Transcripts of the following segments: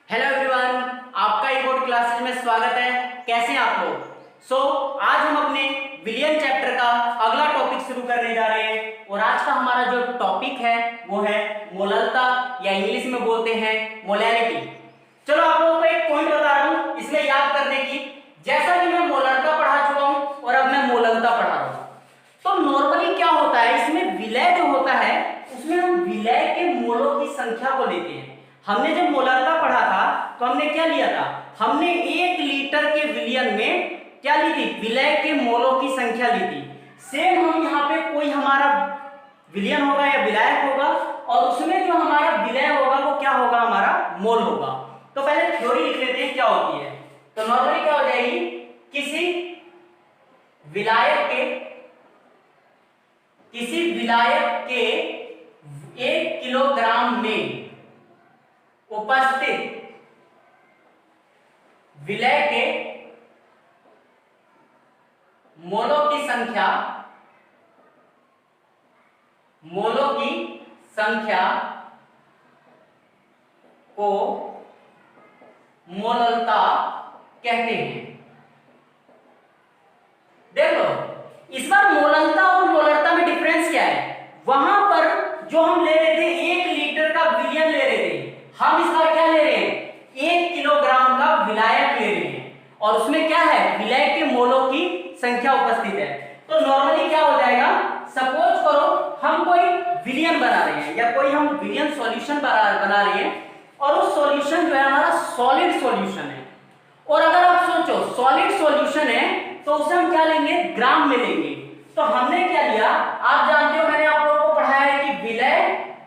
Hello everyone, आपका ई board classes में स्वागत है। कैसे हैं आप लोग? आज हम अपने विलियन चैप्टर का अगला टॉपिक शुरू करने जा रहे हैं और आज का हमारा जो टॉपिक है वो है मोललता या इंग्लिश में बोलते हैं मोलैलिटी। चलो आप लोगों को एक पॉइंट बता रहा हूं, इसमें याद करने की। जैसा कि मैं मोललता पढ़ा चुका हूं और अब मैं मोललता पढ़ा रहा हूं, तो नॉर्मली क्या होता है, इसमें विलय जो होता है उसमें हम विलय के मोलों की संख्या को लेते हैं। हमने जब मोललता पढ़ा था तो हमने क्या लिया था, हमने 1 लीटर के विलियन में क्या ली थी, विलय के मोलों की संख्या ली थी। सेम हम यहाँ पे कोई हमारा विलियन होगा या विलायक होगा और उसमें जो हमारा विलय होगा वो क्या होगा, हमारा मोल होगा। तो पहले थ्योरी लिख लेते हैं क्या होती है। तो नॉर्मली क्या हो जाएगी, किसी विलायक के 1 किलोग्राम में उपस्थित विलय के मोलों की संख्या को मोललता कहते हैं। देख लो, इस बार मोललता और मोललता में डिफरेंस क्या है। वहां पर जो हम ले रहे थे 1 लीटर का विलियन ले रहे थे, हम इस बार क्या ले रहे हैं, 1 किलोग्राम का विलायक ले रहे हैं और उसमें क्या है, विलय के मोलों की संख्या उपस्थित है। तो नॉर्मली क्या हो जाएगा, सपोज करो हम कोई विलियन बना रहे हैं या कोई हम विलियन सॉल्यूशन बना रहे हैं और उस सॉल्यूशन जो है हमारा सॉलिड सॉल्यूशन है। और अगर आप सोचो सॉलिड सॉल्यूशन है तो उसे हम क्या लेंगे, ग्राम में लेंगे। तो हमने क्या लिया, आप जानते हो मैंने आप लोगों को पढ़ाया है कि विलय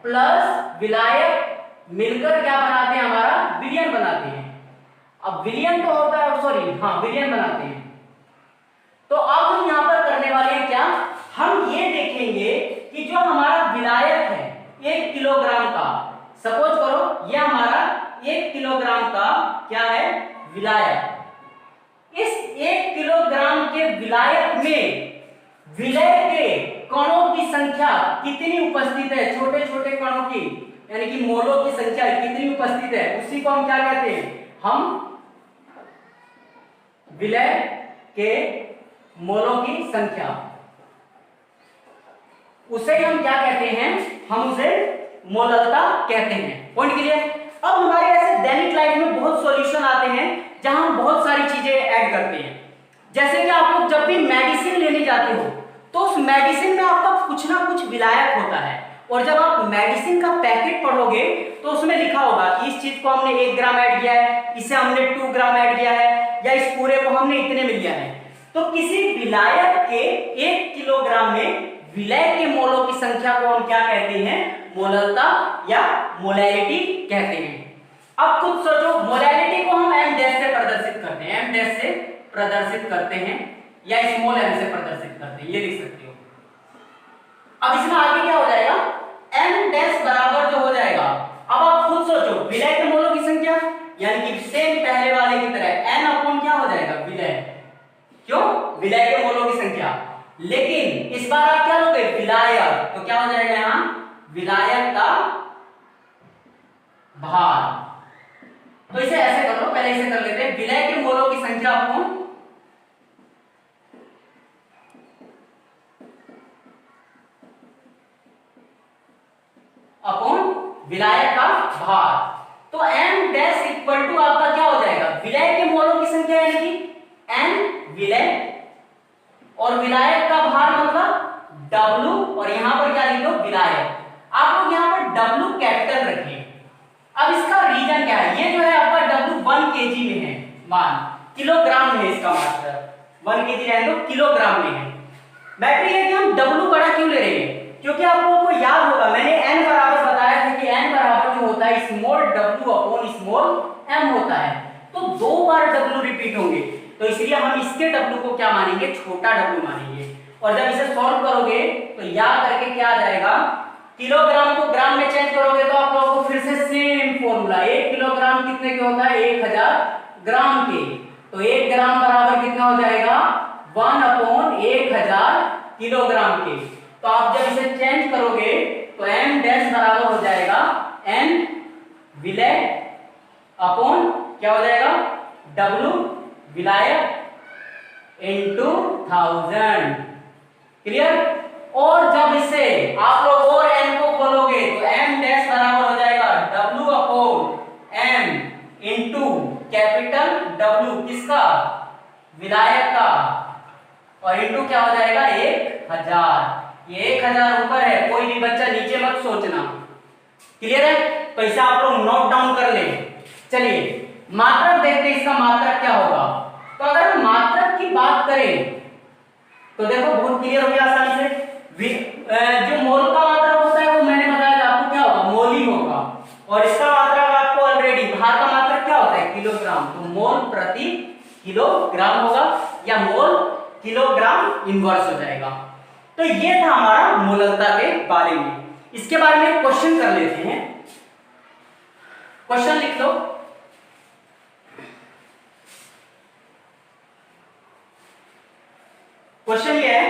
प्लस विलायक मिलकर क्या बनाते हैं, हमारा विलियन बनाते हैं। अब विलियन तो होता है, विलियन बनाते हैं। तो अब हम यहां पर करने वाले हैं क्या, हम ये देखेंगे कि जो हमारा विलायक है 1 किलोग्राम का, सपोज करो ये हमारा 1 किलोग्राम का क्या है, विलायक। इस 1 किलोग्राम के विलायक में विलय के कणों की संख्या कितनी उपस्थित है, छोटे छोटे कणों की यानी कि मोलों की संख्या कितनी उपस्थित है, उसी को हम क्या कहते हैं, हम विलय के मोलों की संख्या, उसे हम क्या कहते हैं, हम उसे मोललता कहते हैं। Point clear. अब हमारे ऐसे दैनिक लाइफ में बहुत सॉल्यूशन आते हैं जहां हम बहुत सारी चीजें ऐड करते हैं। जैसे कि आप लोग जब भी मेडिसिन लेने जाते हो तो उस मेडिसिन में आपका कुछ ना कुछ विलायक होता है और जब आप मेडिसिन का पैकेट पढ़ोगे तो उसमें लिखा होगा कि इस चीज को हमने 1 ग्राम ऐड किया है, इसे हमने 2 ग्राम ऐड किया है या इस पूरे को हमने इतने में लिया है। तो किसी विलायक के 1 किलोग्राम में विलय के मोलों की संख्या को हम क्या कहते हैं, मोललता या मोलैलिटी कहते हैं। अब खुद सोचो, मोलैलिटी को हम m डैश से प्रदर्शित करते हैं, m डैश से प्रदर्शित करते हैं या स्मॉल m से प्रदर्शित करते हैं, ये लिख सकते हो। अब इसमें आगे क्या हो जाएगा, m डैश बराबर जो हो जाएगा, अब आप खुद सोचो विलय के मोलों की संख्या यानी कि सेम पहले वाले की तरह n अपॉन क्या हो जाएगा, विलय। क्यों, विलय के मोलों की संख्या। लेकिन इस बार आप क्या लोगे, विलायक, तो क्या हो जाएगा यहां, विलायक का भार। तो इसे ऐसे कर लो, पहले इसे कर लेते हैं, विलय के मोलों की संख्या अपॉन विलायक का भार। तो m डैश इक्वल टू आपका क्या हो जाएगा, विलय के मोलों की संख्या यानी कि n विलय और विलायक का भार मतलब w और यहां पर क्या लिखो, विलायक। आप लोग यहां पर w कैपिटल रखिए। अब इसका रीजन क्या है, ये जो है आपका w 1 kg में है, मान किलोग्राम में है, इसका मतलब 1 kg है तो किलोग्राम में है। बैटरी है कि हम w बड़ा क्यों ले रहे हैं, क्योंकि आप लोगों को याद होगा मैंने n बराबर बताया था कि n बराबर जो होता है small w upon small m होता है। तो 2 बार w रिपीट होंगे, तो इसलिए हम इसके w को क्या मानेंगे, छोटा w मानेंगे। और जब इसे सॉल्व करोगे तो याद करके क्या आ जाएगा, किलोग्राम को ग्राम में चेंज करोगे तो आप लोगों को फिर से सेम फॉर्मूला, 1 किलोग्राम कितने के होता है, 1000 ग्राम के। तो 1 ग्राम बराबर कितना हो जाएगा, 1 अपॉन 1000 किलोग्राम के। तो आप जब इसे चेंज करोगे तो m डैश बराबर हो जाएगा n विलय अपॉन क्या हो जाएगा, W विलायक इंटू 1000। क्लियर। और जब इससे आप लोग और n को खोलोगे तो m डैश बराबर हो जाएगा W upon m into capital W किसका, विलायक का, और इंटू क्या हो जाएगा 1000। ये 1000 ऊपर है, कोई भी बच्चा नीचे मत सोचना। क्लियर है, तो इसे आप लोग नोट डाउन कर ले। चलिए मात्रक देखते हैं, इसका मात्रक क्या होगा। तो अगर हम मात्रक की बात करें तो देखो बहुत क्लियर हो गया आसानी से। जो मोल का मात्रक होता है वो मैंने बताया था आपको क्या होगा, मोल ही होगा। और इसका मात्रक आपको ऑलरेडी, भार का मात्रक क्या होता है, किलोग्राम, तो मोल प्रति किलोग्राम होगा, या मोल किलोग्राम इनवर्स हो जाएगा। तो ये था हमारा मोलकता के बारे में। इसके बारे में क्वेश्चन कर लेते हैं। क्वेश्चन लिख लो। क्वेश्चन ये है,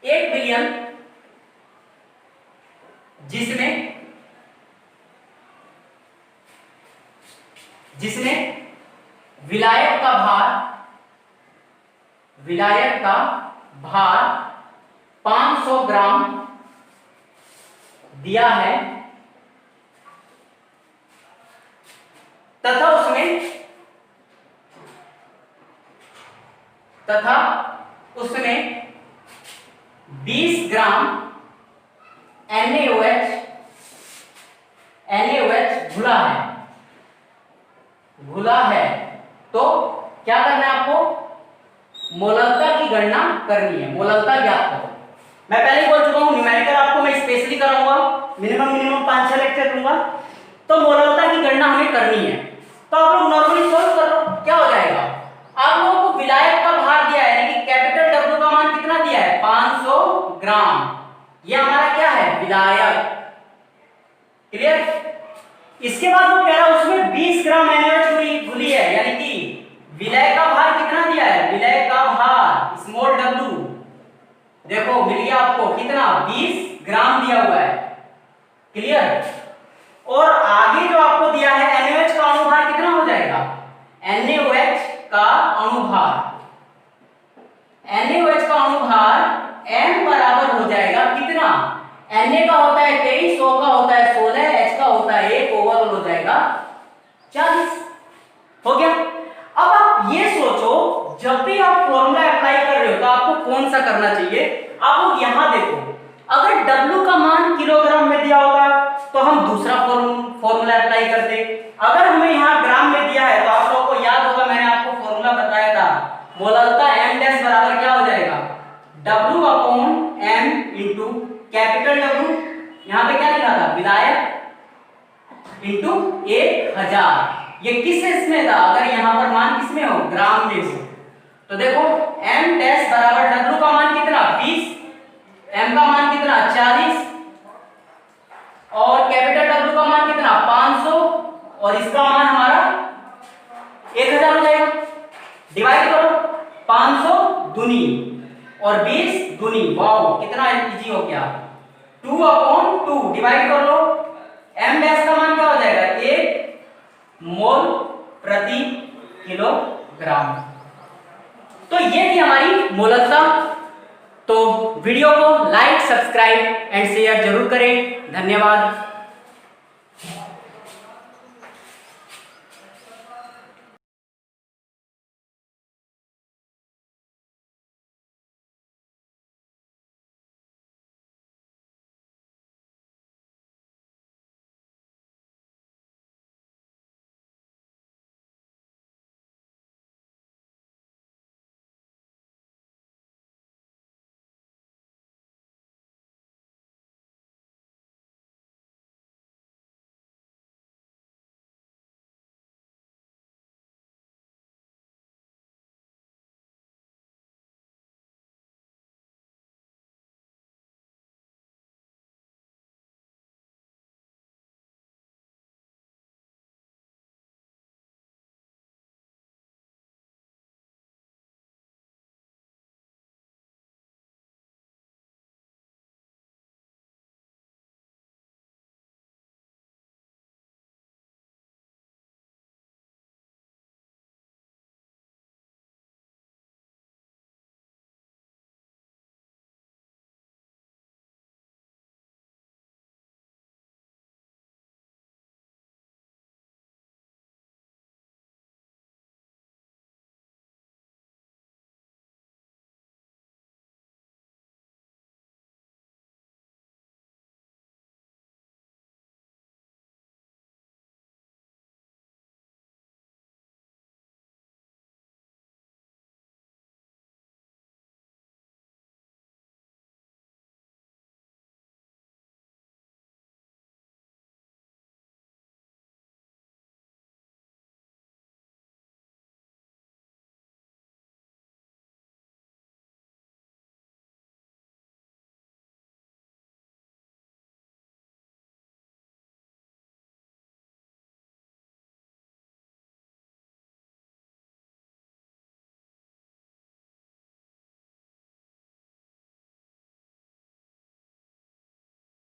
एक बिलियन जिसमें विलायक का भार 500 ग्राम दिया है तथा उसमें 20 ग्राम NaOH घुला है, तो क्या करना है आपको, मोलकता की गणना करनी है। मोलकता ज्ञात करो। मैं पहले बोल चुका हूं, न्यूमेरिकल आपको मैं स्पेशली कराऊंगा, मिनिमम 5-6 लेक्चर दूंगा। तो मोलकता की गणना हमें करनी है। तो आप लोग नॉर्मली सोल्व कर लो, क्या हो जाएगा। आप लोगों को विलायक का भार दिया है, यानी कि कैपिटल W का मान कितना दिया है, 500 ग्राम। ये हमारा क्या है, विलायक। क्लियर। इसके बाद वो कह रहा है उसमें 20 ग्राम NaOH घुली है, यानी कि विलय का भार कितना दिया है, विलय का भार स्मॉल w, देखो मिल गया आपको कितना, 20 ग्राम दिया हुआ है। क्लियर। और आगे जो आपको दिया है NaOH का अणुभार कितना हो जाएगा, NaOH का अणुभार m बराबर हो जाएगा कितना, Na का होता है 23, O का होता है 16, H का होता है 1, ओवरऑल हो जाएगा 40। हो गया। अब आप ये सोचो, जब भी आप फॉर्मूला अप्लाई कर रहे हो तो आपको कौन सा करना चाहिए। आप लोग यहां देखो, अगर W का मान किलोग्राम में दिया होगा तो हम दूसरा फॉर्मूला अप्लाई करते। अगर हमें यहाँ ग्राम में दिया है तो आप लोगों को याद होगा, मैंने आपको फॉर्मूला बताया था, मोलकता m डैश बराबर क्या हो जाएगा, W upon m into capital W, यहां पे क्या लिखा था, विलायक इंटू 1000। ये किस इसमें था, अगर यहां पर मान किसमें हो, ग्राम में हो। तो देखो m डैश बराबर W का मान कितना 20, m का मान कितना 40 और कैपिटल W का मान कितना 500 और इसका मान हमारा 1000 हो जाएगा। डिवाइड करो, 500 दूनी और 20 दूनी, वाओ कितना इजी हो गया, 2 अपॉन 2 डिवाइड कर लो, m डैश का मान क्या हो जाएगा, 1 मोल प्रति किलोग्राम। तो ये थी हमारी मोलकता। तो वीडियो को लाइक, सब्सक्राइब एंड शेयर जरूर करें। धन्यवाद।